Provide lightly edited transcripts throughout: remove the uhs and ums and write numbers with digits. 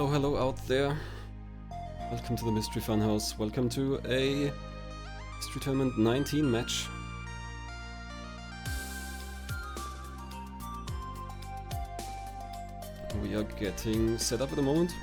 Hello out there. Welcome to the Mystery Funhouse. Welcome to a Mystery Tournament 19 match. We are getting set up at the moment.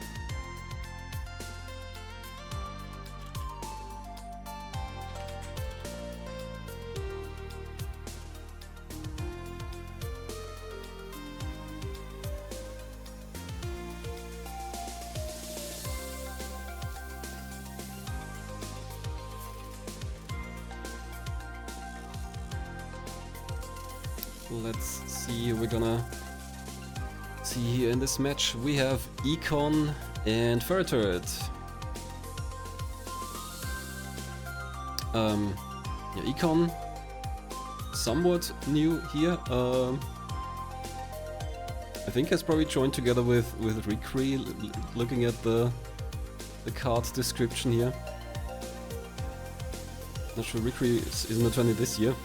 Let's see, we're gonna see here in this match. We have Econ and FurretTurret. Yeah, Econ, somewhat new here. I think has probably joined together with Rikri, looking at the card description here. Not sure Rikri is in the tourney this year.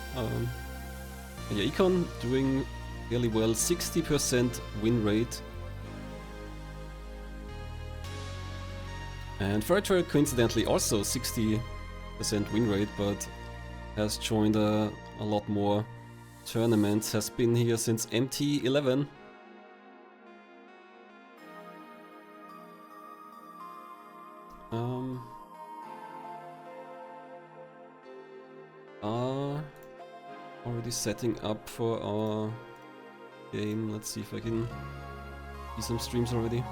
Yeah, Econ doing really well, 60% win rate. And FurretTurret coincidentally also 60% win rate, but has joined a lot more tournaments, has been here since MT11. Already setting up for our game. Let's see if I can see some streams already.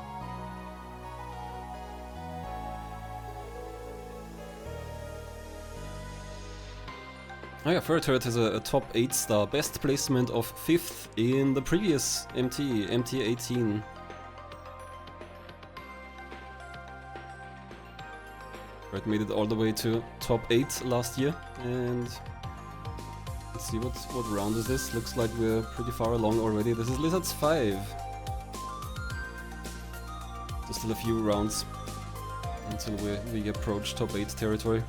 Oh yeah, FurretTurret has a top 8 star, best placement of 5th in the previous MT18. Right, made it all the way to top 8 last year, and let's see what round is this. Looks like we're pretty far along already. This is Lizards 5. So still a few rounds until we approach top 8 territory.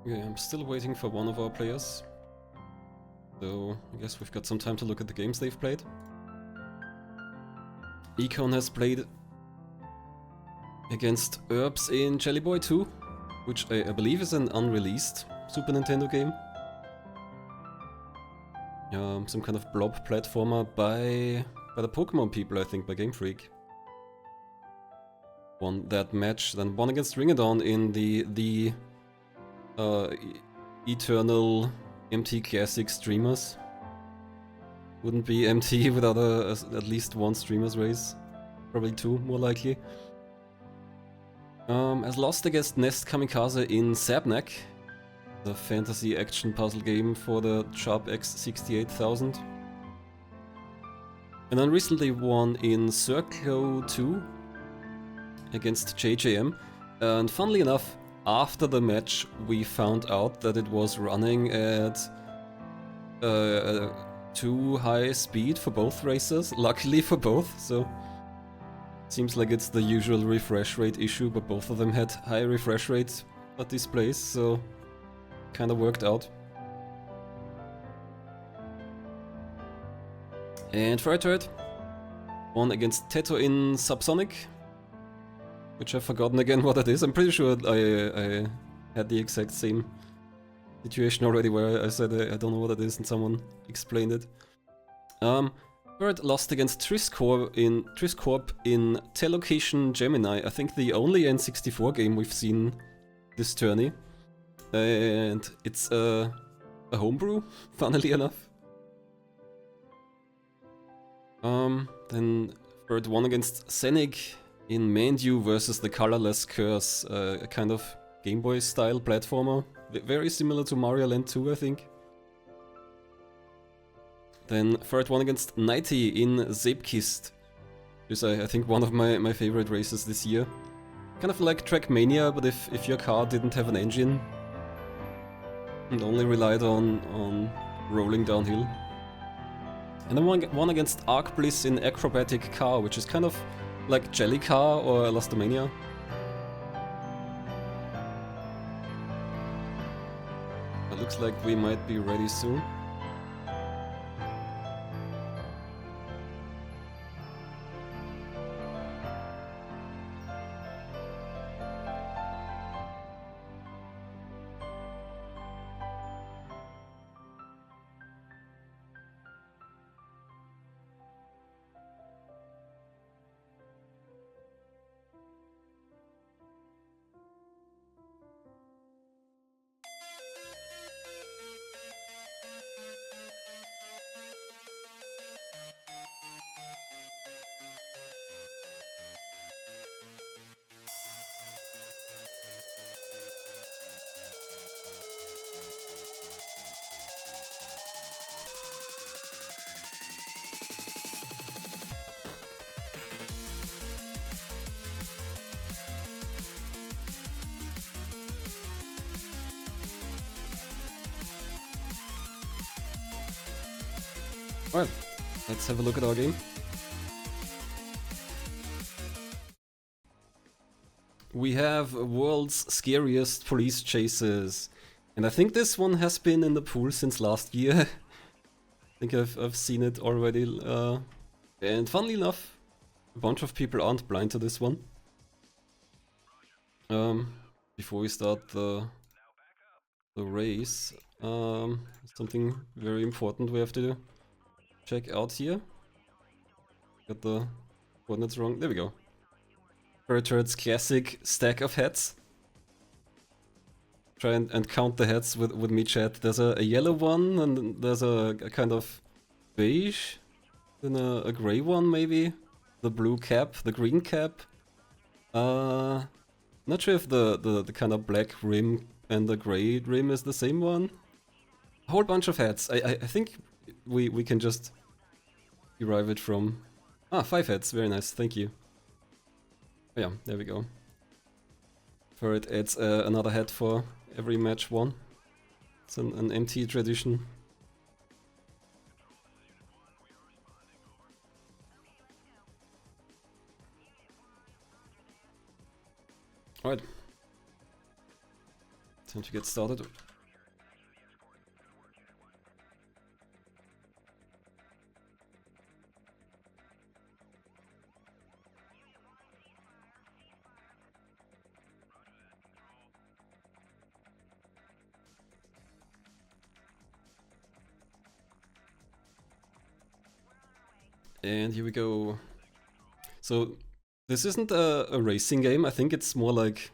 Okay, I'm still waiting for one of our players, so I guess we've got some time to look at the games they've played. Econ has played against Herbs in Jelly Boy 2, which I believe is an unreleased Super Nintendo game. Some kind of blob platformer by the Pokemon people, I think, by Game Freak. Won that match, then won against Ringadon in the eternal MT Classic streamers. Wouldn't be MT without at least one streamers race. Probably two, more likely. Has lost against Nest Kamikaze in Sabnak, the fantasy action puzzle game for the Sharp X68000. And then recently won in Circlo 2 against JJM. And funnily enough, after the match we found out that it was running at too high speed for both racers, luckily for both, so seems like it's the usual refresh rate issue, but both of them had high refresh rate displays, so kinda worked out. And FurretTurret won against Teto in Subsonic, which I've forgotten again what it is. I'm pretty sure I had the exact same situation already where I said I don't know what it is and someone explained it. Turret lost against Triscorp in Telelocation Gemini, I think the only N64 game we've seen this tourney. And it's a homebrew, funnily enough. Then Turret won against Senig in Mandu versus the Colorless Curse, a kind of Game Boy style platformer. Very similar to Mario Land 2, I think. Then Turret won against Nighty in Zebkist, which is I think one of my favorite races this year. Kind of like Trackmania, but if your car didn't have an engine and only relied on rolling downhill. And then won against Arc Bliss in Acrobatic Car, which is kind of like Jelly Car or Elastomania. It looks like we might be ready soon. Alright, let's have a look at our game. We have world's scariest police chases. And I think this one has been in the pool since last year. I think I've seen it already. And funnily enough, a bunch of people aren't blind to this one. Before we start the race, something very important we have to check out here. Got the coordinates wrong. There we go. FurretTurret's classic stack of hats. Try and count the hats with me, chat. There's a yellow one, and there's a kind of beige, then a grey one maybe, the blue cap, the green cap. Not sure if the kind of black rim and the grey rim is the same one. A whole bunch of hats. I think we can just derive it from... 5 hats, very nice, thank you. Oh yeah, there we go. Furret adds another hat for every match won. It's an MT tradition. Alright. Time to get started. And here we go. So this isn't a racing game. I think it's more like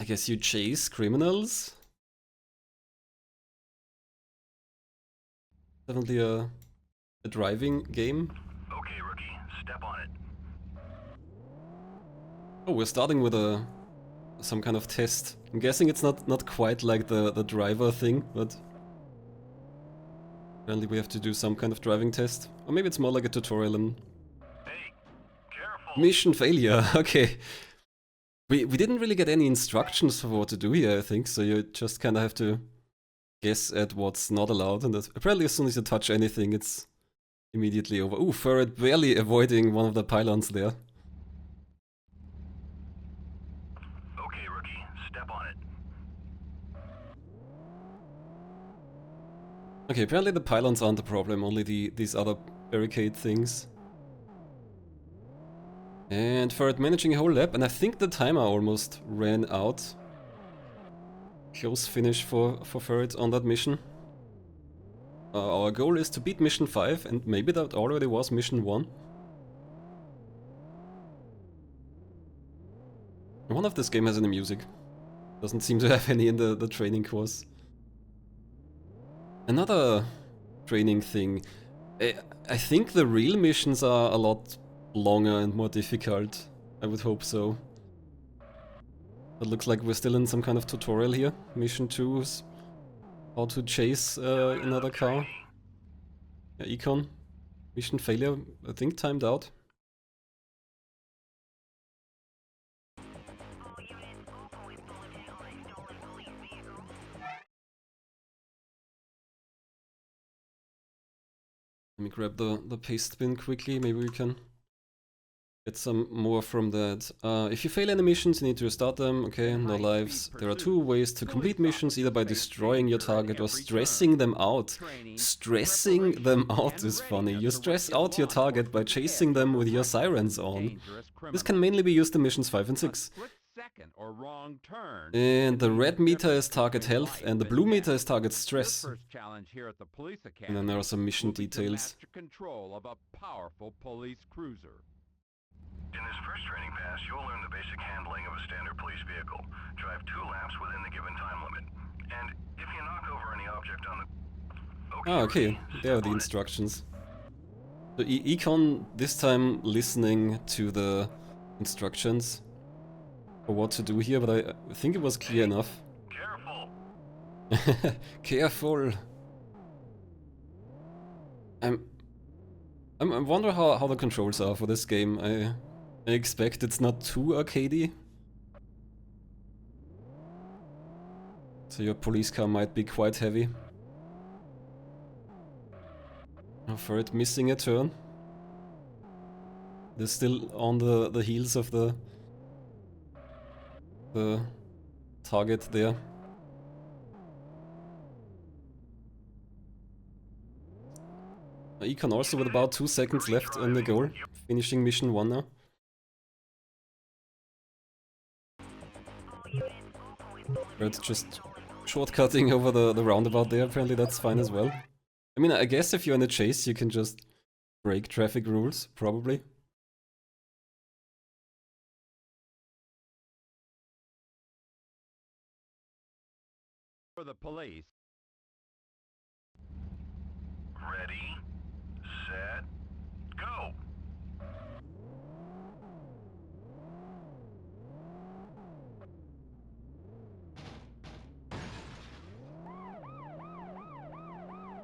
guess you chase criminals? Definitely a driving game. Okay, rookie, step on it. Oh, we're starting with some kind of test. I'm guessing it's not quite like the driver thing, but apparently we have to do some kind of driving test. Or maybe it's more like a tutorial and... Hey, careful! Mission failure, okay. We didn't really get any instructions for what to do here, I think, so you just kinda have to guess at what's not allowed, and apparently as soon as you touch anything, it's immediately over. Ooh, Furret barely avoiding one of the pylons there. Okay, rookie, step on it. Okay, apparently the pylons aren't the problem, only these other barricade things. And Furret managing a whole lap, and I think the timer almost ran out. Close finish for Furret on that mission. Our goal is to beat mission 5, and maybe that already was mission 1. I wonder if this game has any music. Doesn't seem to have any in the training course. Another training thing. I think the real missions are a lot longer and more difficult. I would hope so. It looks like we're still in some kind of tutorial here. Mission 2 is how to chase another car. Yeah, Econ. Mission failure, I think timed out. Let me grab the paste bin quickly, maybe we can get some more from that. If you fail any missions, you need to restart them. Okay, no lives. There are 2 ways to complete missions, either by destroying your target or stressing them out. Stressing them out is funny. You stress out your target by chasing them with your sirens on. This can mainly be used in missions 5 and 6. And the red meter is target health, and the blue meter is target stress. And then there are some mission details. In this first training pass, you'll learn the basic handling of a standard police vehicle. Drive 2 laps within the given time limit. And if you knock over any object on the... Okay, there are the instructions. So Econ this time listening to the instructions for what to do here, but I think it was clear enough. Careful! Careful! I wonder how the controls are for this game. I expect it's not too arcadey. So your police car might be quite heavy. For it missing a turn. They're still on the heels of the target there. Econ also with about 2 seconds left on the goal, finishing mission 1 now. It's just shortcutting over the roundabout there, apparently that's fine as well. I mean, I guess if you're in a chase you can just break traffic rules, probably. For the police. Ready, set, go!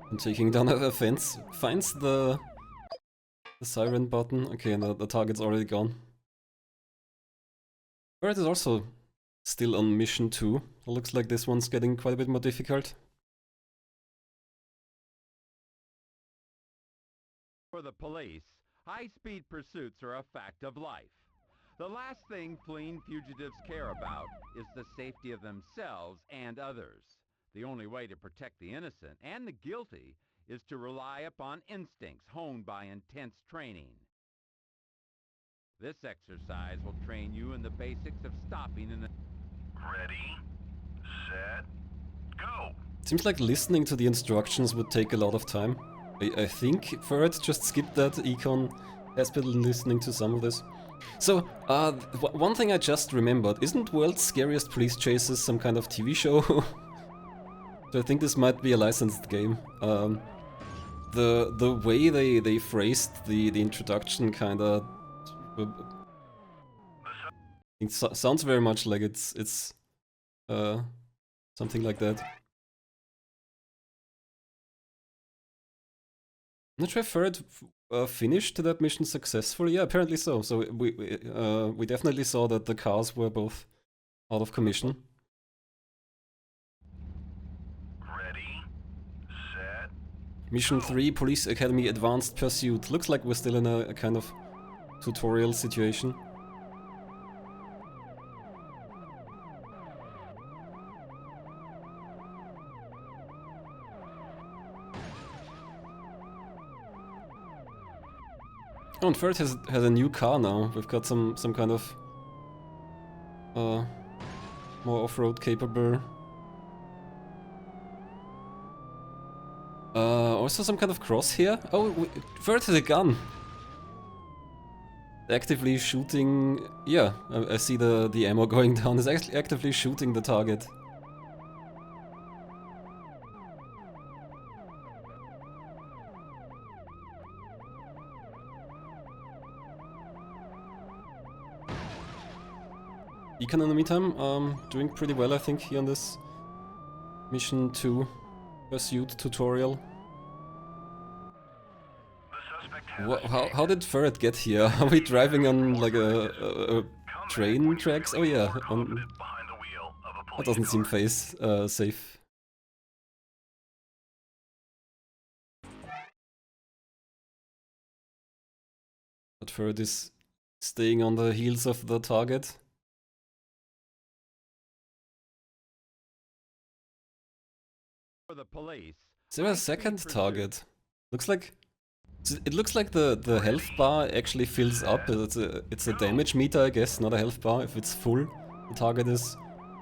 And taking down a fence, finds the siren button. Okay, and the target's already gone. Furret is also still on mission 2. It looks like this one's getting quite a bit more difficult. For the police, high-speed pursuits are a fact of life. The last thing fleeing fugitives care about is the safety of themselves and others. The only way to protect the innocent and the guilty is to rely upon instincts honed by intense training. This exercise will train you in the basics of stopping in a... Ready, set, go! Seems like listening to the instructions would take a lot of time. I think Furret just skipped that. Econ has been listening to some of this. So, one thing I just remembered, isn't World's Scariest Police Chases some kind of TV show? So I think this might be a licensed game. The way they phrased the introduction kinda... it sounds very much like it's something like that. I'm not sure if Furret finished that mission successfully. Yeah, apparently so. So we definitely saw that the cars were both out of commission. Ready, set. Mission 3, Police Academy Advanced Pursuit. Looks like we're still in a kind of tutorial situation. Oh, and Furret has a new car now. We've got some kind of more off-road capable. Also some kind of crosshair. Oh, Furret has a gun. Actively shooting. Yeah, I see the ammo going down. It's actually actively shooting the target. Econ in the meantime, doing pretty well I think here on this Mission 2 Pursuit tutorial. How did Furret get here? Are we driving on like a train tracks? Oh yeah, that doesn't seem safe. But Furret is staying on the heels of the target. The police. Is there a second target? It looks like the health bar actually fills up. It's a damage meter, I guess, not a health bar. If it's full, the target is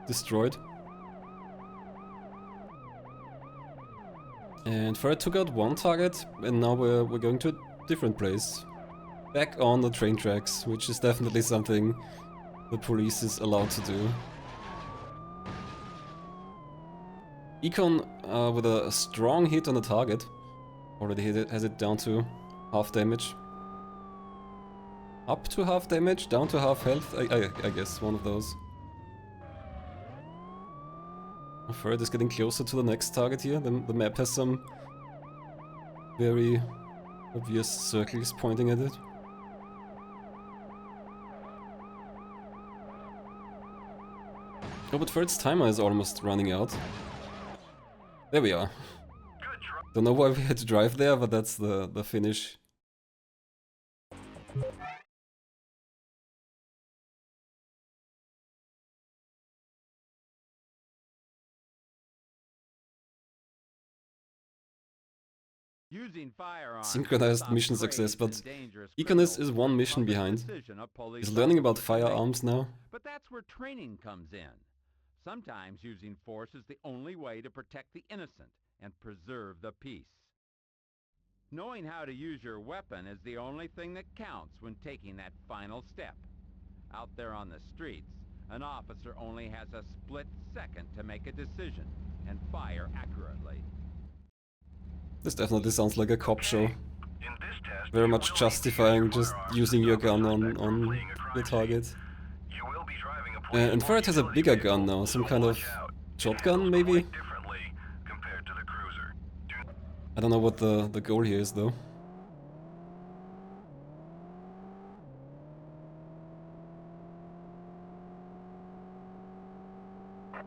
destroyed. And Furret took out one target, and now we're going to a different place. Back on the train tracks, which is definitely something the police is allowed to do. Econ with a strong hit on the target. Already has it down to half damage. Up to half damage, down to half health, I guess, one of those. Furret is getting closer to the next target here. The map has some very obvious circles pointing at it. Oh, but Furret's timer is almost running out. There we are. Don't know why we had to drive there, but that's the finish. Synchronized mission success, but Econ is one mission behind. He's learning about firearms now. But that's where training comes in. Sometimes using force is the only way to protect the innocent and preserve the peace. Knowing how to use your weapon is the only thing that counts when taking that final step. Out there on the streets, an officer only has a split second to make a decision and fire accurately. This definitely sounds like a cop show. Very much justifying just using your gun on your target. And Furret has a bigger gun now, some kind of shotgun maybe? I don't know what the goal here is though.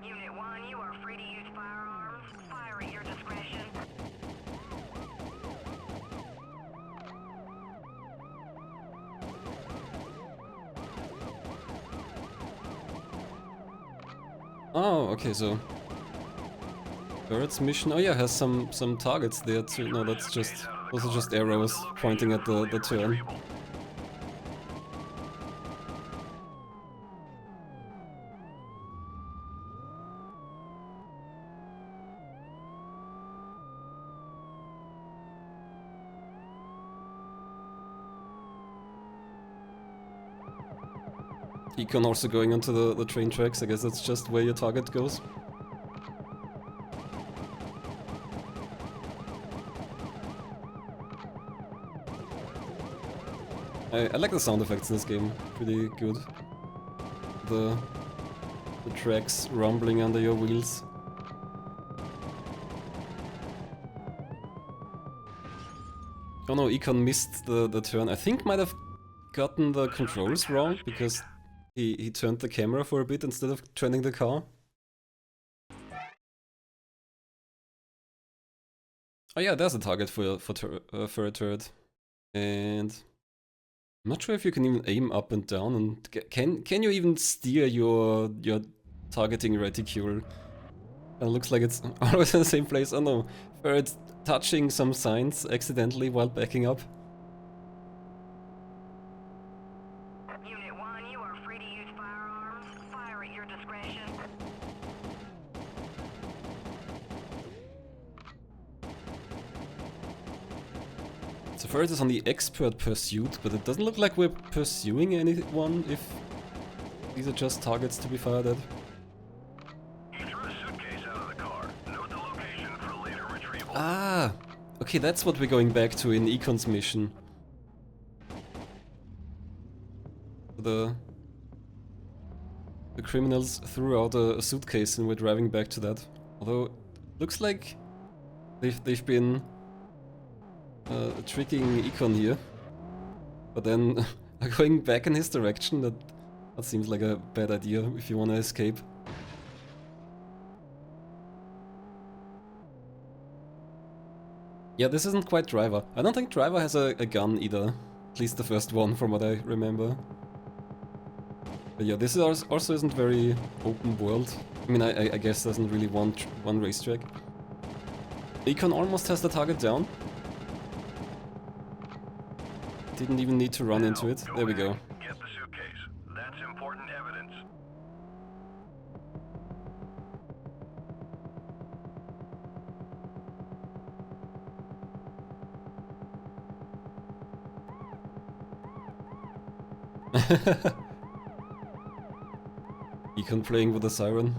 Unit 1, you are free to use firearms. Fire at your discretion. Oh, okay, so Furret's mission, oh yeah, has some targets there too. No, those are just arrows pointing at the turn. Econ also going onto the train tracks. I guess that's just where your target goes. I like the sound effects in this game. Pretty good. The tracks rumbling under your wheels. Oh no, Econ missed the turn. I think might have gotten the controls wrong because he turned the camera for a bit instead of turning the car. Oh yeah, there's a target for FurretTurret. And I'm not sure if you can even aim up and down, and can you even steer your targeting reticule? It looks like it's always in the same place. Oh no, Furret touching some signs accidentally while backing up. Unit 1, you are free to use firearms. Fire at your discretion. So Furret is on the expert pursuit, but it doesn't look like we're pursuing anyone if these are just targets to be fired at. You threw a suitcase out of the car. Note the location for later retrieval. Ah! Okay, that's what we're going back to in Econ's mission. The criminals threw out a suitcase and we're driving back to that. Although, looks like they've been tricking Econ here. But then going back in his direction, that seems like a bad idea if you want to escape. Yeah, this isn't quite Driver. I don't think Driver has a gun either. At least the first one, from what I remember. But yeah, this is also isn't very open world. I mean, I guess there's not really one racetrack. Econ almost has the target down. Didn't even need to run into it. There we go. Get the suitcase. That's important evidence. Econ playing with a siren.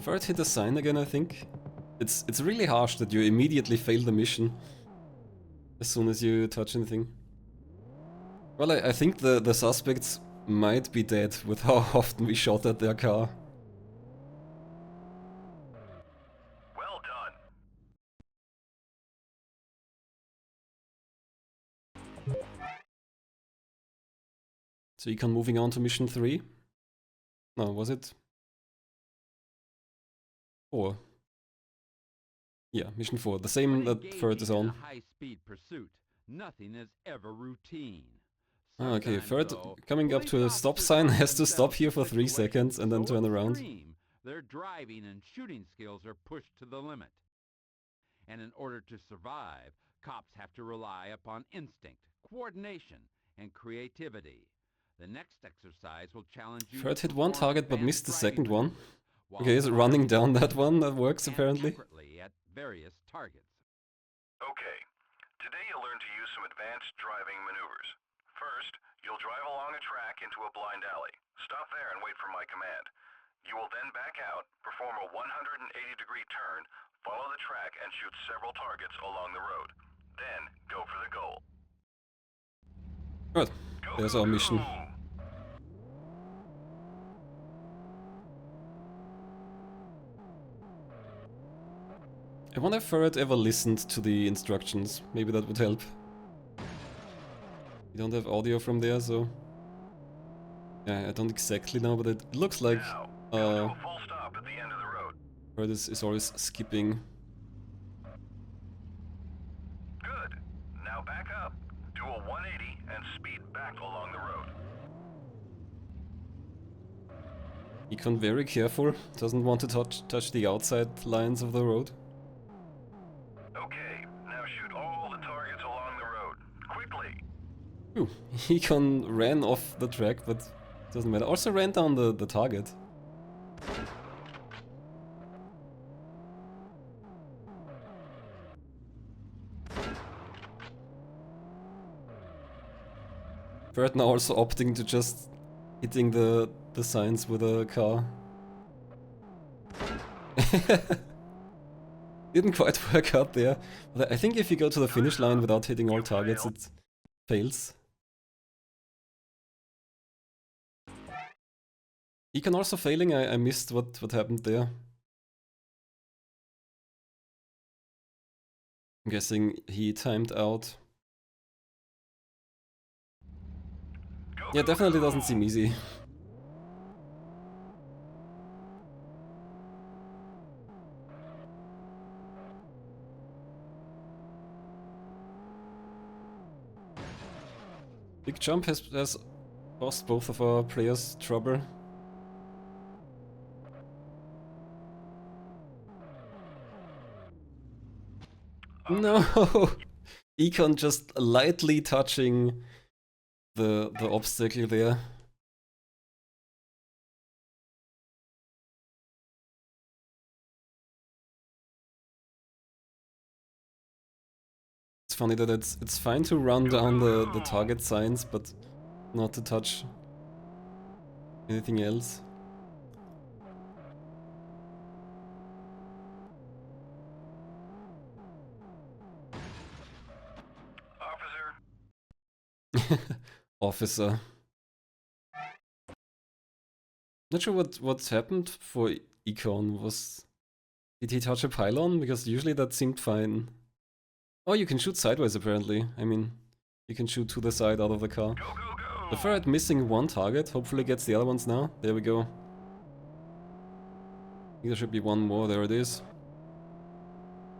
Furret hit a sign again, I think. It's really harsh that you immediately fail the mission as soon as you touch anything. Well, I think the suspects might be dead with how often we shot at their car. Well done. So Econ moving on to mission 3? No, was it 4? Yeah, mission 4. The same that Furret is on. High-speed pursuit, nothing is ever routine. Ah, okay, Sometimes, Furret though, coming up to a stop police sign officers has to find stop here for themselves 3 in seconds and then situations turn around. so extreme, their driving and shooting skills are pushed to the limit. And in order to survive, cops have to rely upon instinct, coordination, and creativity. The next exercise will challenge you. Furret to hit one perform target but missed the advanced driving second one. maneuvers while Okay, is it running down that firing one? That works and apparently. accurately at various targets. Okay. Today you'll learn to use some advanced driving maneuvers. First, you'll drive along a track into a blind alley. Stop there and wait for my command. You will then back out, perform a 180-degree turn, follow the track, and shoot several targets along the road. Then, go for the goal. Right, there's our mission. I wonder if Furret ever listened to the instructions. Maybe that would help. We don't have audio from there, so... Yeah, I don't exactly know, but it looks like... Now, come to a full stop at the end of the road. Furret is always skipping. Good. Now back up. Do a 180 and speed back along the road. Econ very careful, doesn't want to touch the outside lines of the road. Okay, now shoot all the targets along the road. Quickly. Ooh, Econ ran off the track, but doesn't matter. Also ran down the target. Ferret now also opting to just hitting the signs with a car. Didn't quite work out there. But I think if you go to the finish line without hitting all targets, it fails. Econ also failing, I missed what happened there. I'm guessing he timed out. Yeah, definitely doesn't seem easy. Big jump has cost both of our players trouble. No! Econ just lightly touching the obstacle there. It's funny that it's fine to run down the target signs, but not to touch anything else. Officer. Not sure what happened for Econ. Did he touch a pylon? Because usually that seemed fine. Oh, you can shoot sideways apparently. I mean, you can shoot to the side out of the car. The Ferret missing one target, hopefully gets the other ones now. There we go. I think there should be one more, there it is.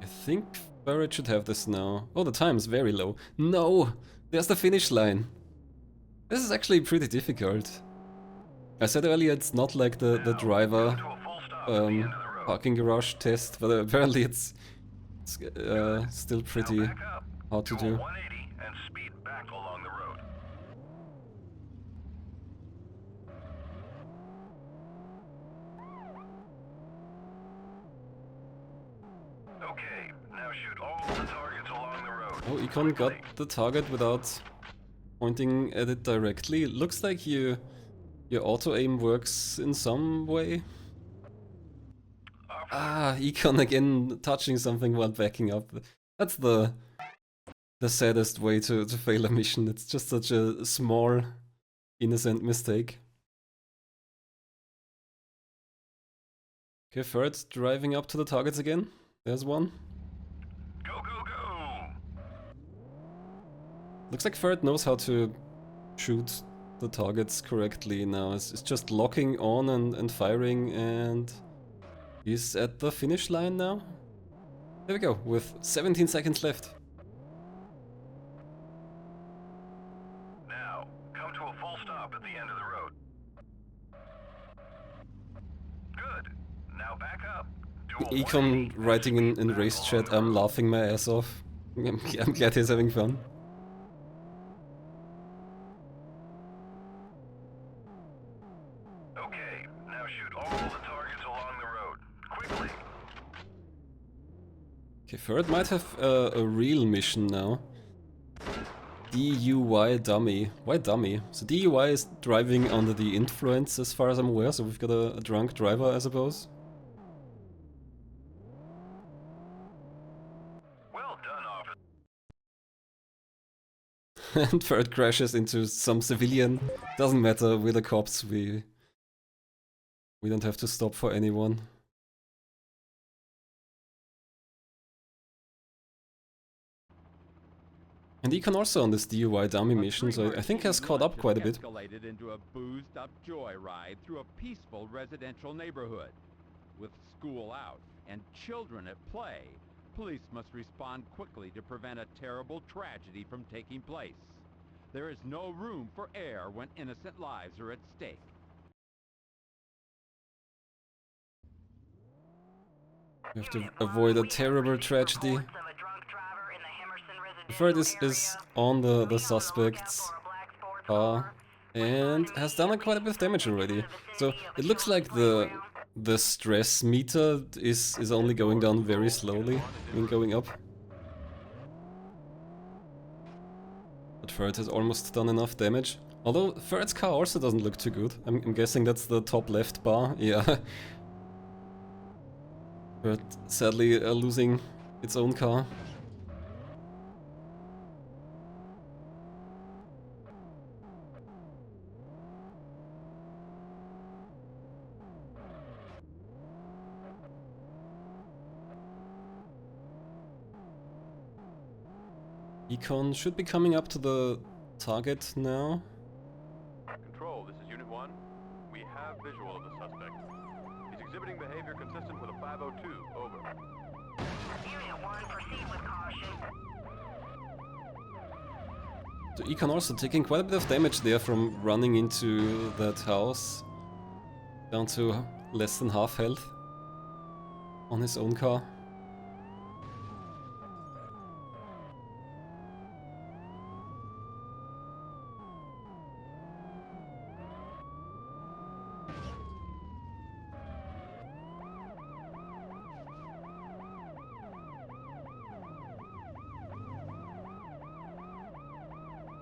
I think Ferret should have this now. Oh, the time is very low. No! There's the finish line. This is actually pretty difficult. I said earlier it's not like the driver parking garage test, but apparently it's still pretty hard to do. Okay, now shoot all the targets along the road. Oh, Econ got the target without pointing at it directly. It looks like your auto-aim works in some way. Ah, Econ again touching something while backing up. That's the saddest way to fail a mission. It's just such a small, innocent mistake. Okay, Ferret driving up to the targets again. There's one. Go, go, go! Looks like Ferret knows how to shoot the targets correctly now. It's just locking on and firing, and he's at the finish line now. There we go, with 17 seconds left. Now, come to a full stop at the end of the road. Good. Now back up. Do a Econ 180 writing in race chat, I'm laughing my ass off. I'm glad he's having fun. Okay, now shoot all the targets along the road. Quickly. Okay, Ferret might have a real mission now. DUI dummy. Why dummy? So DUI is driving under the influence as far as I'm aware, so we've got a drunk driver, I suppose. Well done, officer. And Ferret crashes into some civilian. Doesn't matter, we're the cops, we don't have to stop for anyone. And Econ also on this DUI dummy mission, so I think has caught up quite a bit. Escalated into a boozed-up joyride through a peaceful residential neighborhood. With school out and children at play, police must respond quickly to prevent a terrible tragedy from taking place. There is no room for error when innocent lives are at stake. We have to avoid a terrible tragedy. The Ferret is on the suspect's car and has done quite a bit of damage already. So it looks like the stress meter is only going down very slowly, I mean going up. But Ferret has almost done enough damage. Although Ferret's car also doesn't look too good. I'm guessing that's the top left bar. Yeah. Ferret sadly losing its own car. Econ should be coming up to the target now. Control, this is Unit 1. We have visual of the suspect. He's exhibiting behavior consistent with a 502. Over. Unit 1, proceed with caution. So Econ also taking quite a bit of damage there from running into that house. Down to less than half health on his own car.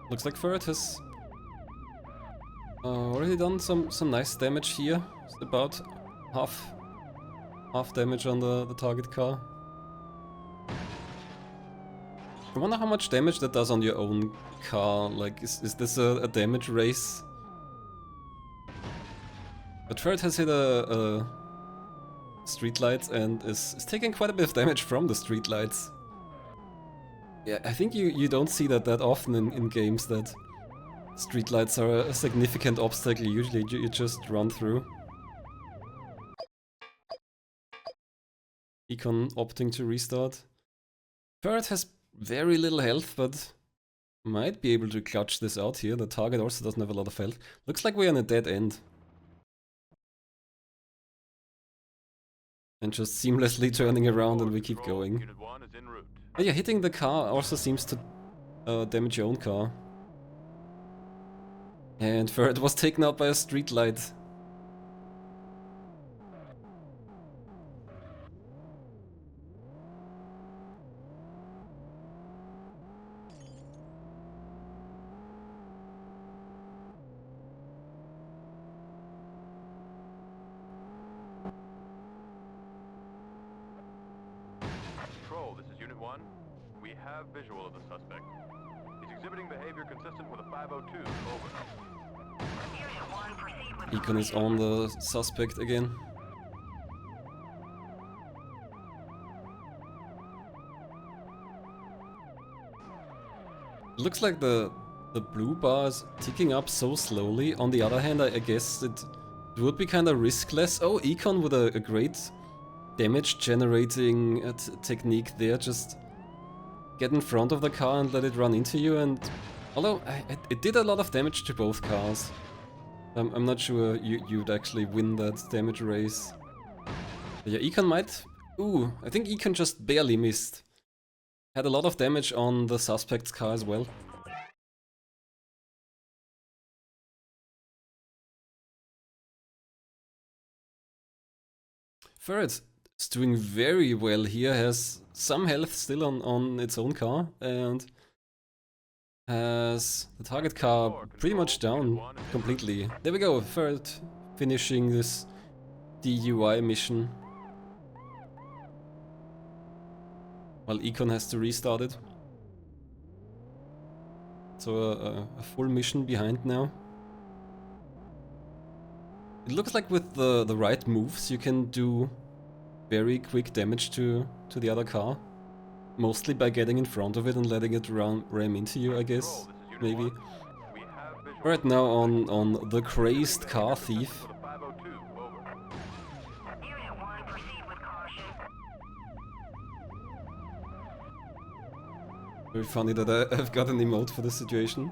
Looks like Ferret has already done some nice damage here. It's about half damage on the target car. I wonder how much damage that does on your own car. Like, is this a damage race? But Ferret has hit a streetlight and is taking quite a bit of damage from the streetlights. Yeah, I think you don't see that often in games, that streetlights are a significant obstacle. Usually you just run through. Econ opting to restart. Ferret has very little health, but might be able to clutch this out here. The target also doesn't have a lot of health. Looks like we're on a dead end. And just seamlessly turning around and we keep going. Unit 1 is en route. Yeah, hitting the car also seems to damage your own car. And Ferret was taken out by a streetlight. Control, this is Unit 1. We have visual of the suspect. He's exhibiting behavior consistent with a 502. Over. Unit 1, proceed with Econ is on the suspect again. It looks like the blue bar is ticking up so slowly. On the other hand, I guess it would be kind of riskless. Oh, Econ with a great damage generating technique there. Just get in front of the car and let it run into you. And although it did a lot of damage to both cars, I'm not sure you'd actually win that damage race. But yeah, Econ might. Ooh, I think Econ just barely missed. Had a lot of damage on the suspect's car as well. Ferret is doing very well here, has some health still on its own car, and has the target car pretty much down completely. There we go, Ferret finishing this DUI mission. While Econ has to restart it. So a full mission behind now. It looks like with the right moves you can do very quick damage to the other car. Mostly by getting in front of it and letting it ram into you, I guess. Maybe. Right now on the crazed car thief. Unit 1, proceed with caution. Very funny that I've got an emote for the situation.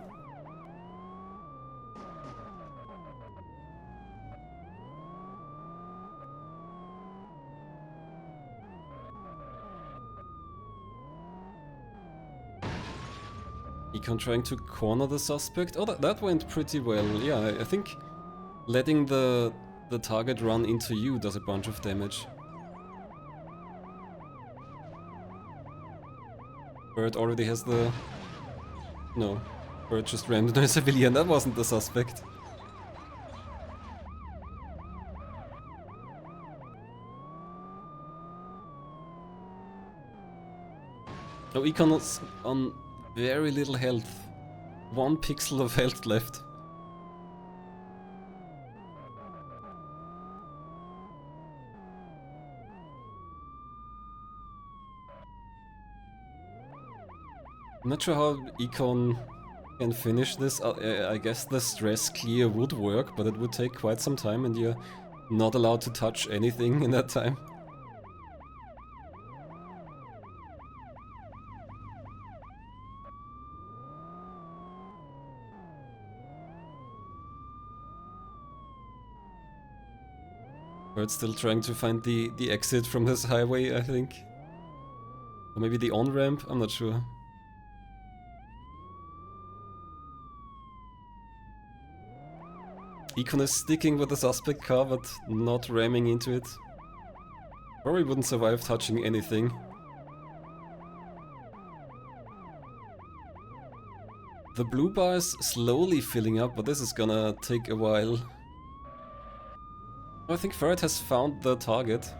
Econ trying to corner the suspect. Oh, that went pretty well. Yeah, I think letting the target run into you does a bunch of damage. Ferret already has the... No. Ferret just rammed into a civilian, that wasn't the suspect. Oh, Econ is on very little health. 1 pixel of health left. I'm not sure how Econ can finish this. I guess the stress clear would work, but it would take quite some time and you're not allowed to touch anything in that time. Ferret's still trying to find the exit from this highway, I think. Or maybe the on-ramp, I'm not sure. Econ is sticking with the suspect car, but not ramming into it. Probably wouldn't survive touching anything. The blue bar is slowly filling up, but this is gonna take a while. I think Ferret has found the target.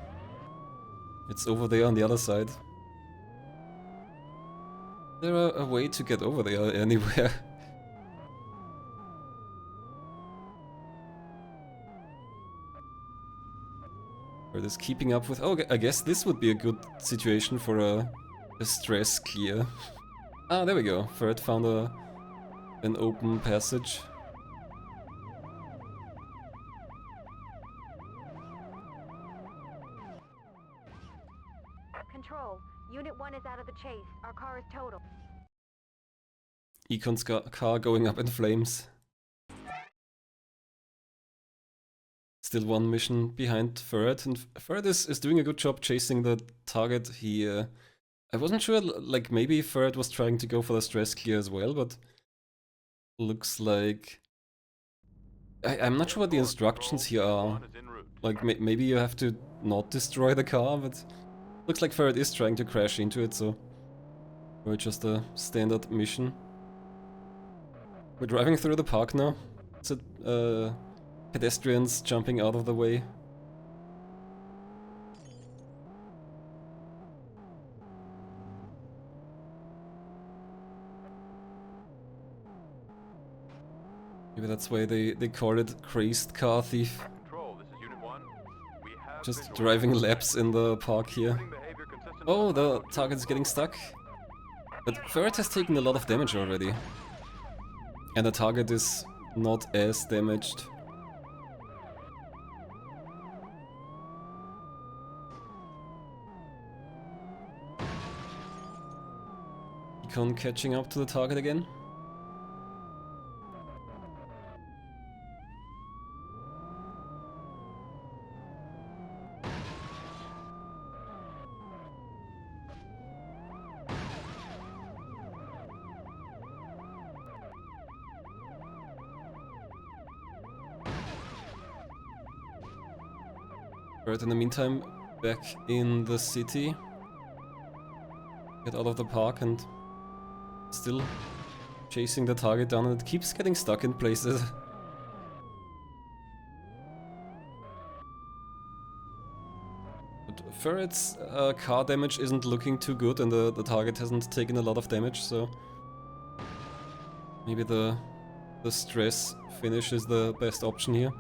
It's over there on the other side. Is there a way to get over there anywhere? Ferret is keeping up with... Oh, I guess this would be a good situation for a stress clear. Ah, there we go. Ferret found an open passage. Control. Unit 1 is out of the chase. Our car is total. Econ's car going up in flames. Still 1 mission behind Ferret, and Ferret is doing a good job chasing the target here. I wasn't sure, like maybe Ferret was trying to go for the stress clear as well, but looks like... I'm not sure what the instructions here are. Like maybe you have to not destroy the car, but looks like Ferret is trying to crash into it, so... Or just a standard mission. We're driving through the park now. It's a... pedestrians jumping out of the way. Maybe that's why they call it crazed car thief. Control, this is Unit 1. We have Just visual driving on laps in the park here. behavior consistent Oh, with the 502. target's getting stuck. But Ferret has taken a lot of damage already. And the target is not as damaged. Econ catching up to the target again. Ferret in the meantime back in the city. Get out of the park and still chasing the target down, and it keeps getting stuck in places. But Ferret's car damage isn't looking too good, and the target hasn't taken a lot of damage, so maybe the stress finish is the best option here.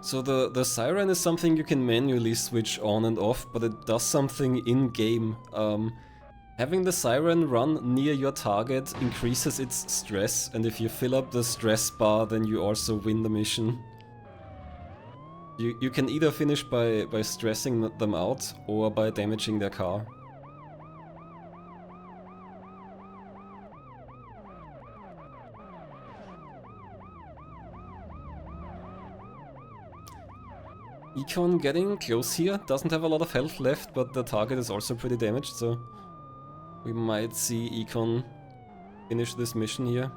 So the siren is something you can manually switch on and off, but it does something in-game. Having the siren run near your target increases its stress, and if you fill up the stress bar, then you also win the mission. You can either finish by stressing them out or by damaging their car. Econ getting close here, doesn't have a lot of health left, but the target is also pretty damaged, so we might see Econ finish this mission here.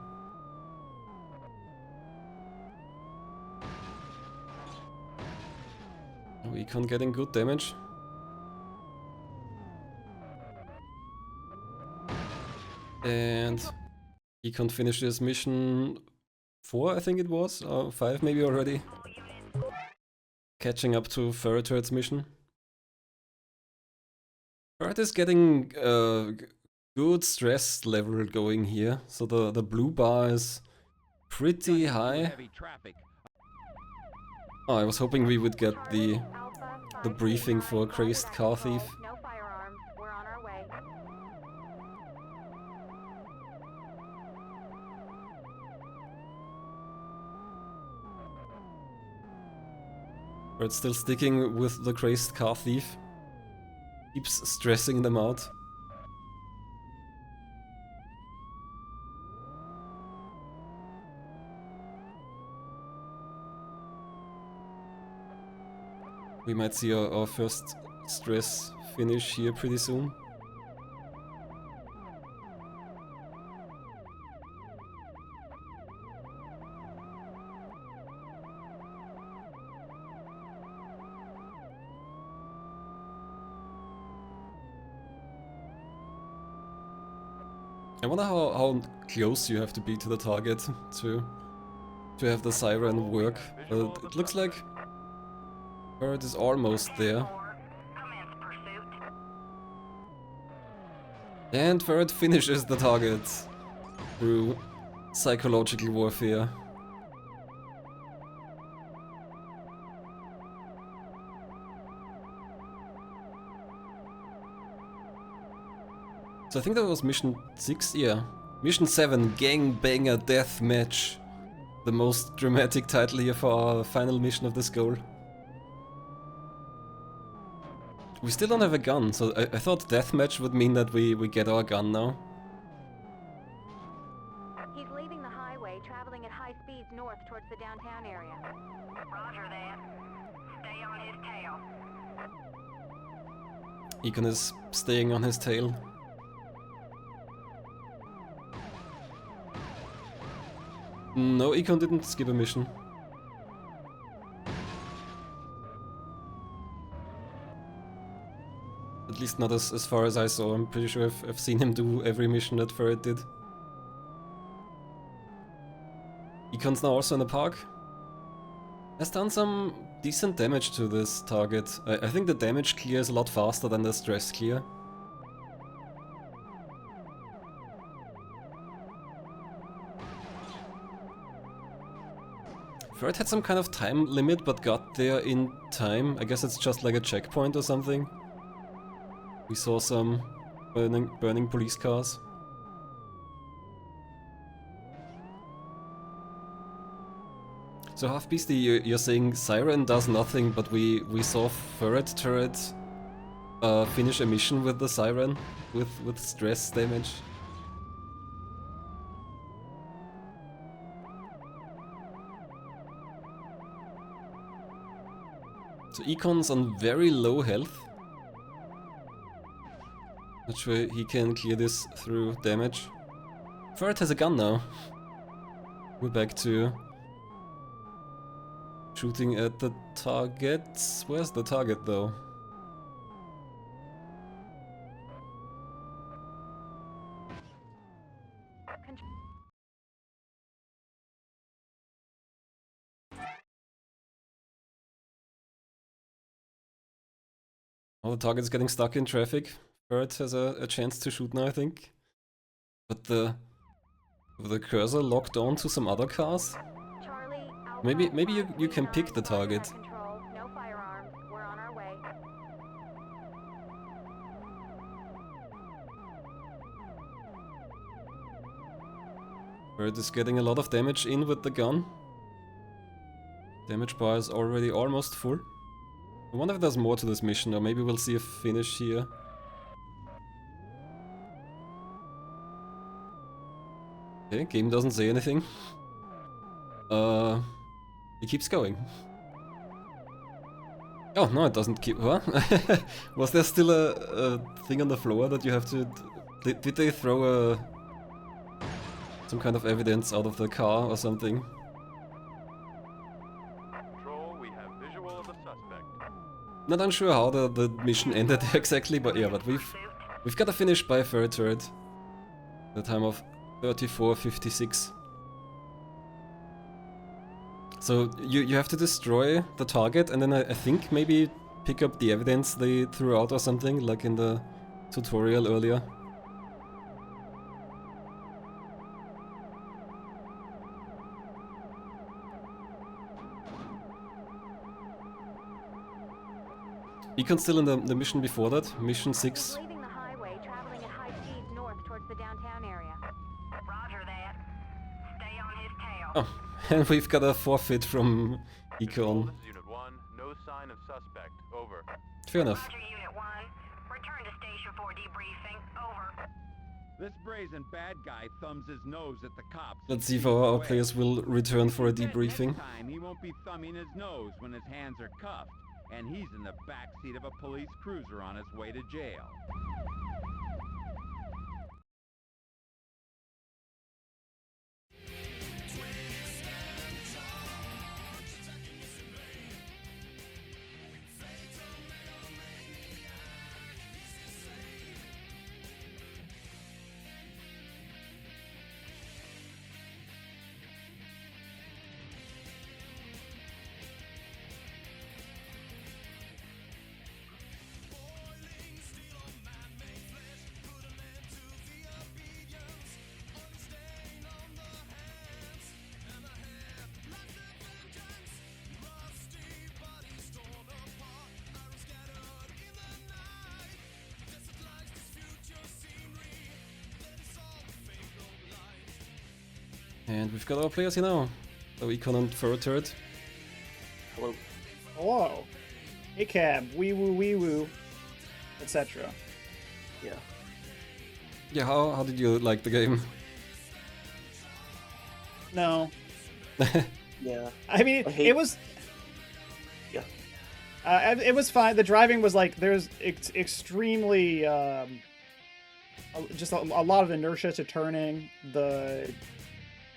Econ getting good damage. And Econ finishes mission 4, I think it was, or 5 maybe already. Catching up to FurretTurret's mission. Furret is getting good stress level going here, so the blue bar is pretty high. Heavy traffic. Oh, I was hoping we would get the briefing for Crazed Car Thief. No firearms. We're on our way. But still sticking with the Crazed Car Thief. Keeps stressing them out. We might see our first stress finish here pretty soon. I wonder how close you have to be to the target to have the siren work. But it looks like Furret is almost there. Commence pursuit. And Furret finishes the target through psychological warfare. So I think that was mission 6, yeah. Mission 7, Gangbanger Death Match. The most dramatic title here for our final mission of this goal. We still don't have a gun, so I thought deathmatch would mean that we get our gun now. He's leaving the highway, traveling at high speeds north towards the downtown area. Roger that. Stay on his tail. Econ is staying on his tail. No, Econ didn't skip a mission. At least not as far as I saw. I'm pretty sure I've seen him do every mission that Furret did. Econ's now also in the park. Has done some decent damage to this target. I think the damage clears a lot faster than the stress clear. Furret had some kind of time limit but got there in time. I guess it's just like a checkpoint or something. We saw some burning police cars. So Half-Beastie, you're saying Siren does nothing, but we saw FurretTurret finish a mission with the Siren with stress damage. So Econ's on very low health. Not sure he can clear this through damage. Furret has a gun now. We're back to shooting at the targets. Where's the target though? All the targets getting stuck in traffic. Furret has a chance to shoot now, I think. But the cursor locked on to some other cars. Charlie, Alpha, Maybe you can pick the 539, target. control. No firearms. We're on our way. Furret is getting a lot of damage in with the gun. Damage bar is already almost full. I wonder if there's more to this mission, or maybe we'll see a finish here. Okay, game doesn't say anything. It keeps going. Oh, no, it doesn't keep... What? Was there still a thing on the floor that you have to... Did they throw some kind of evidence out of the car or something? Control, we have visual of the suspect. Not unsure how the mission ended exactly, but yeah, but we've got to finish by FurretTurret. The time of 34:56. So you have to destroy the target, and then I think maybe pick up the evidence they threw out or something, like in the tutorial earlier. Econ's still in the mission before that, mission 6. Leaving the highway, traveling at high speeds north towards the downtown area. Roger that. Stay on his tail. Oh, and we've got a forfeit from Econ. This is Unit 1. No sign of suspect. Over. Fair enough. Roger, Unit 1. Return to station for debriefing. Over. This brazen bad guy thumbs his nose at the cops. Let's see if our Away. players will return for a Bet debriefing. Next time he won't be thumbing his nose when his hands are cuffed, and he's in the backseat of a police cruiser on his way to jail. And we've got our players here now. So Econ and FurretTurret. Hello. Hello. Hey cab, wee woo, etc. Yeah. Yeah, how did you like the game? No, Yeah. I mean I hate- it was. Yeah. It was fine. The driving was like there's extremely just a lot of inertia to turning. The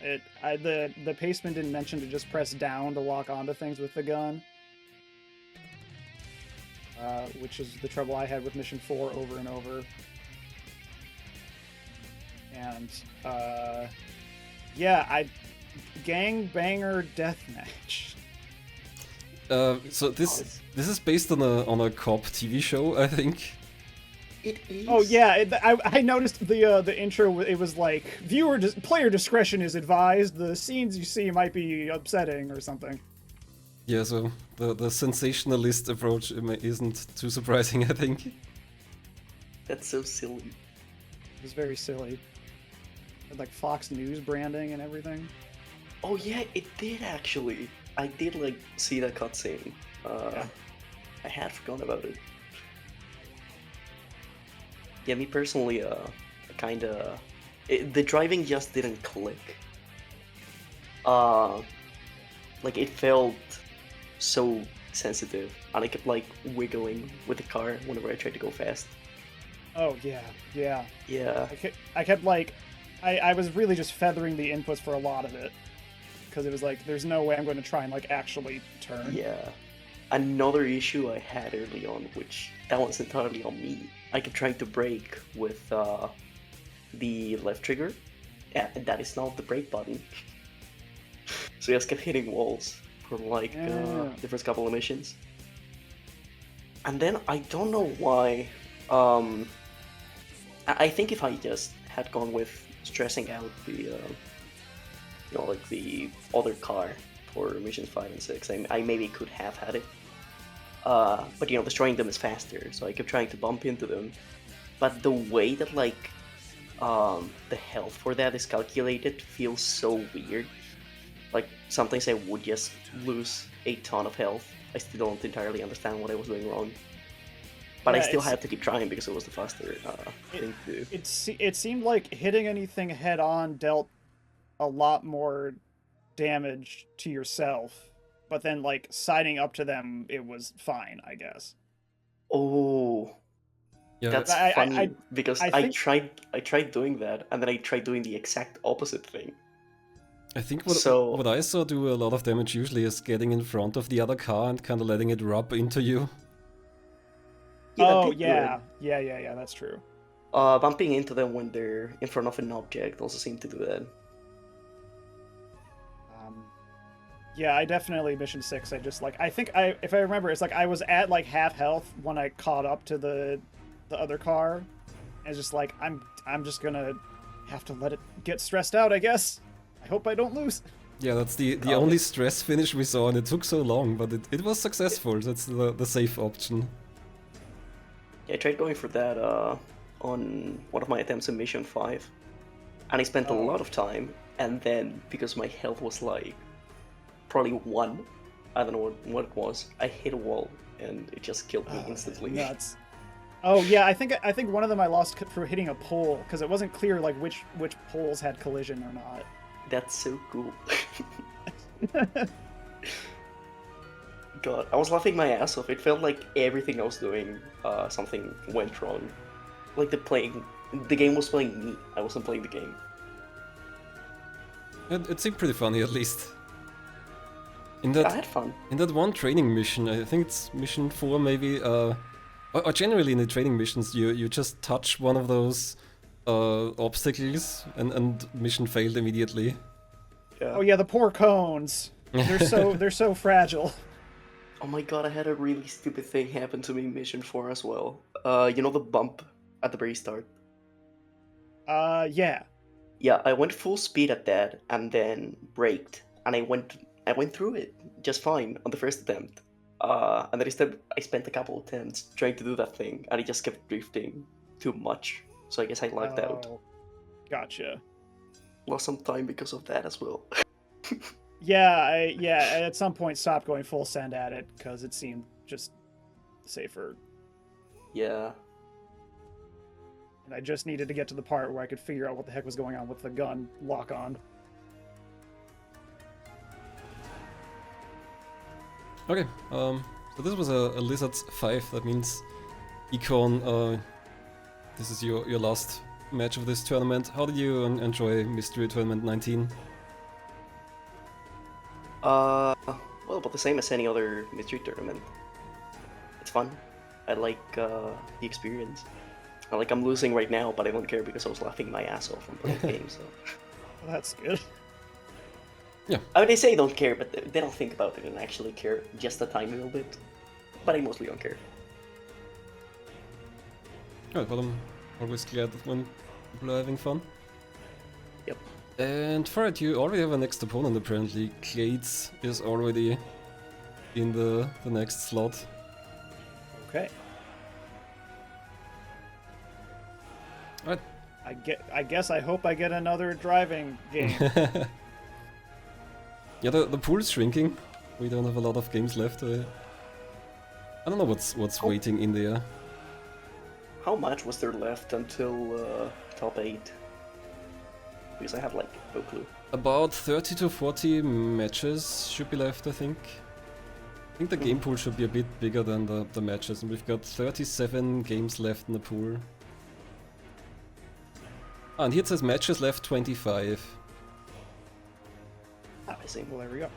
paceman didn't mention to just press down to lock onto things with the gun, which is the trouble I had with mission 4 over and over. And yeah, gangbanger deathmatch. So this is based on a cop TV show, I think. It is. Oh yeah, I noticed the intro. It was like player discretion is advised. The scenes you see might be upsetting or something. Yeah, so the sensationalist approach isn't too surprising, I think. That's so silly. It was very silly. With, like Fox News branding and everything. Oh yeah, it did actually. I did like see that cutscene. Yeah. I had forgotten about it. Yeah, me personally, kinda, the driving just didn't click. Like it felt so sensitive, and I kept like wiggling with the car whenever I tried to go fast. Oh yeah, yeah. Yeah. I kept like, I was really just feathering the inputs for a lot of it, because it was like, there's no way I'm going to try and like actually turn. Yeah. Another issue I had early on, which that one's entirely on me. I kept trying to brake with the left trigger, and that is not the brake button. So I just kept hitting walls for like the first couple of missions. And then I don't know why. I think if I just had gone with stressing out the, like the other car for missions 5 and 6, I maybe could have had it. But destroying them is faster, so I kept trying to bump into them. But the way that like the health for that is calculated feels so weird. Like sometimes I would just lose a ton of health. I still don't entirely understand what I was doing wrong. But I still had to keep trying because it was the faster thing to do. It seemed like hitting anything head on dealt a lot more damage to yourself, but then like siding up to them, it was fine, I guess. Oh, Yeah, that's I- funny because I I think- tried doing that, and then I tried doing the exact opposite thing. I think So- what I saw do a lot of damage usually is getting in front of the other car and kind of letting it rub into you. Yeah, Oh, they yeah. Yeah, that's true. bumping into them when they're in front of an object also seem to do that. Yeah, I definitely mission 6. I just like if I remember, it's like I was at like half health when I caught up to the other car. And it's just like I'm just gonna have to let it get stressed out, I guess. I hope I don't lose. Yeah, that's the only stress finish we saw, and it took so long, but it was successful. That's the safe option. Yeah, I tried going for that on one of my attempts in Mission 5. And I spent a lot of time, and then, because my health was like, probably 1, I don't know what it was, I hit a wall, and it just killed me instantly. Nuts. Oh yeah, I think one of them I lost for hitting a pole, because it wasn't clear like which poles had collision or not. That's so cool. God, I was laughing my ass off. It felt like everything I was doing, something went wrong. Like the game was playing me. I wasn't playing the game. It seemed pretty funny, at least. I had fun. In that one training mission, I think it's mission 4 maybe, or generally in the training missions, you just touch one of those obstacles and mission failed immediately. Yeah. Oh yeah, the poor cones. They're so fragile. Oh my god, I had a really stupid thing happen to me in Mission 4 as well. You know the bump at the very start? Yeah. Yeah, I went full speed at that and then braked, and I went through it just fine on the first attempt. And then instead I spent a couple attempts trying to do that thing, and it just kept drifting too much. So I guess I lagged out. Gotcha. Lost some time because of that as well. Yeah, I at some point stopped going full send at it because it seemed just safer. Yeah. And I just needed to get to the part where I could figure out what the heck was going on with the gun lock on. Okay, so this was a Lizards 5, that means Econ, this is your last match of this tournament. How did you enjoy Mystery Tournament 19? Well, about the same as any other mystery tournament. It's fun. I like the experience. I'm losing right now, but I don't care because I was laughing my ass off on playing the game, so... Well, that's good. Yeah. I mean, they say don't care, but they don't think about it and actually care just a tiny little bit. But I mostly don't care. Alright, but I'm always glad when people are having fun. Yep. And for it, you already have a next opponent apparently. Clades is already in the next slot. Okay. Alright. I guess I hope I get another driving game. Yeah, the pool's shrinking. We don't have a lot of games left. I don't know what's waiting in there. How much was there left until top 8? Because I have no clue. About 30 to 40 matches should be left, I think. I think the game pool should be a bit bigger than the matches, and we've got 37 games left in the pool. Ah, and here it says matches left 25. I see. Well, there we go.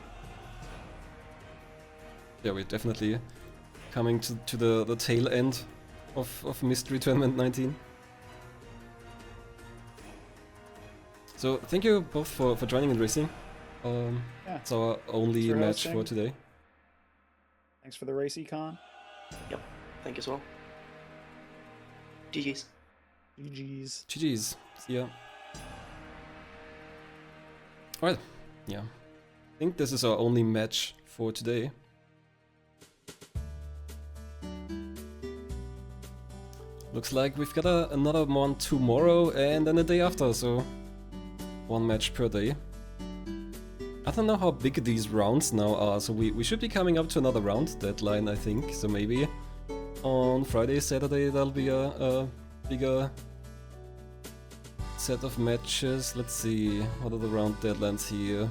Yeah, we're definitely coming to the tail end of Mystery Tournament 19. So thank you both for joining and racing. It's our only match for today. Thanks for the race, Econ. Yep, thank you as well. GG's. GG's. GG's. See ya. Alright, yeah. I think this is our only match for today. Looks like we've got another one tomorrow and then the day after, so one match per day. I don't know how big these rounds now are, so we should be coming up to another round deadline, I think. So maybe on Friday, Saturday there'll be a bigger set of matches. Let's see, what are the round deadlines here?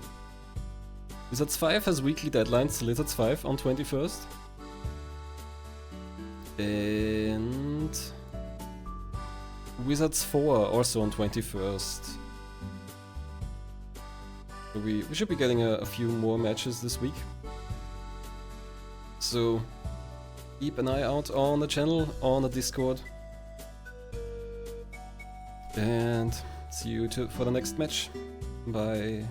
Lizards 5 has weekly deadlines, Lizards 5 on 21st. And Wizards 4 also on 21st. So we should be getting a few more matches this week. So Keep an eye out on the channel, on the Discord. And see you for the next match. Bye.